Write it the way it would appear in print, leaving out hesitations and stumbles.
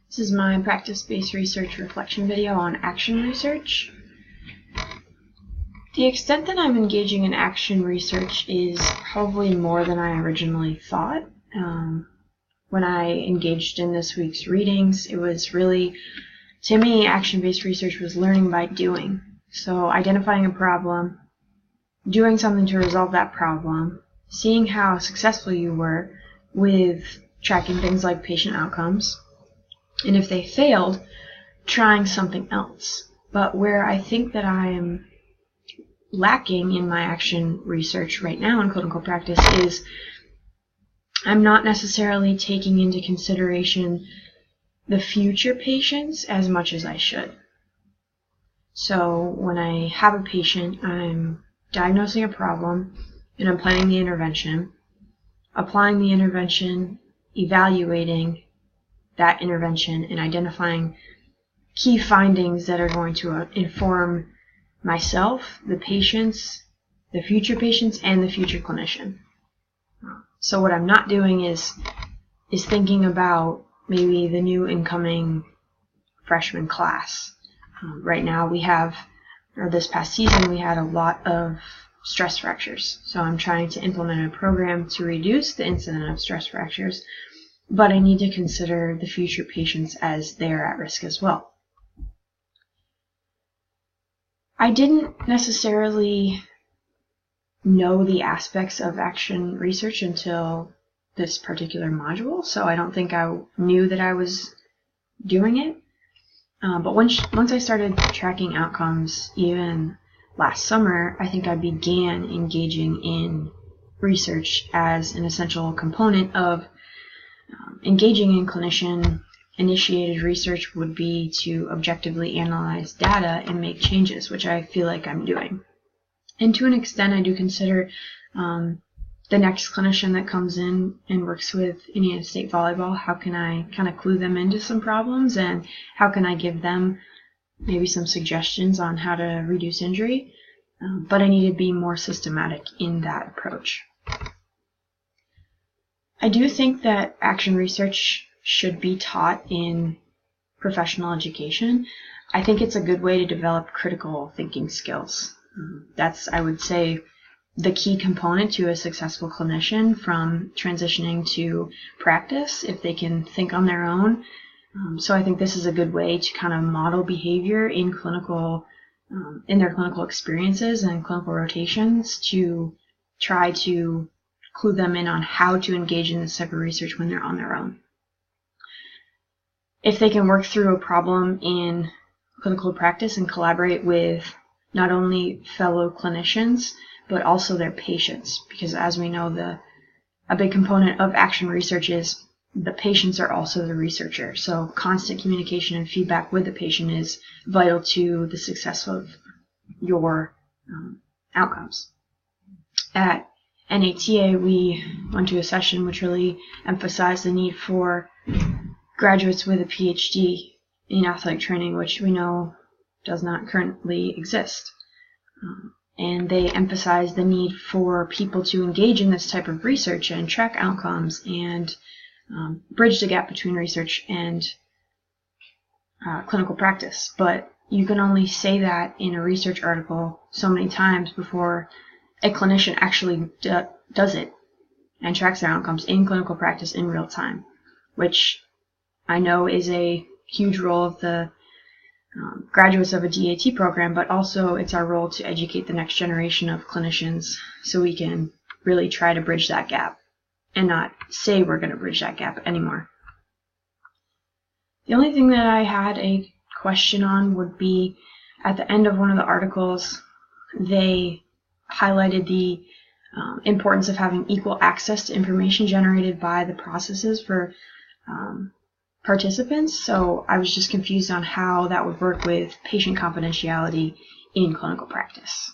This is my practice-based research reflection video on action research. The extent that I'm engaging in action research is probably more than I originally thought. When I engaged in this week's readings, it was really, to me, action-based research was learning by doing. So identifying a problem, doing something to resolve that problem, seeing how successful you were with tracking things like patient outcomes, and if they failed, trying something else. But where I think that I am lacking in my action research right now in clinical practice is I'm not necessarily taking into consideration the future patients as much as I should. So when I have a patient, I'm diagnosing a problem and I'm planning the intervention, applying the intervention, evaluating that intervention, and identifying key findings that are going to inform myself, the patients, the future patients, and the future clinician. So what I'm not doing is thinking about maybe the new incoming freshman class. Right now this past season, we had a lot of stress fractures. So I'm trying to implement a program to reduce the incidence of stress fractures, but I need to consider the future patients as they're at risk as well. I didn't necessarily know the aspects of action research until this particular module, so I don't think I knew that I was doing it. But once I started tracking outcomes, even last summer, I think I began engaging in research as an essential component of engaging in clinician-initiated research would be to objectively analyze data and make changes, which I feel like I'm doing. And to an extent, I do consider the next clinician that comes in and works with Indiana State Volleyball, how can I kind of clue them into some problems, and how can I give them maybe some suggestions on how to reduce injury. But I need to be more systematic in that approach. I do think that action research should be taught in professional education. I think it's a good way to develop critical thinking skills. That's, I would say, the key component to a successful clinician from transitioning to practice, if they can think on their own. So I think this is a good way to kind of model behavior in their clinical experiences and clinical rotations to try to clue them in on how to engage in this type of research when they're on their own. If they can work through a problem in clinical practice and collaborate with not only fellow clinicians, but also their patients, because as we know, a big component of action research is the patients are also the researcher. So constant communication and feedback with the patient is vital to the success of your outcomes. At NATA, we went to a session which really emphasized the need for graduates with a PhD in athletic training, which we know does not currently exist. And they emphasized the need for people to engage in this type of research and track outcomes and bridge the gap between research and clinical practice. But you can only say that in a research article so many times before a clinician actually does it and tracks their outcomes in clinical practice in real time, which I know is a huge role of the graduates of a DAT program, but also it's our role to educate the next generation of clinicians so we can really try to bridge that gap and not say we're going to bridge that gap anymore. The only thing that I had a question on would be at the end of one of the articles, they highlighted the importance of having equal access to information generated by the processes for participants. So I was just confused on how that would work with patient confidentiality in clinical practice.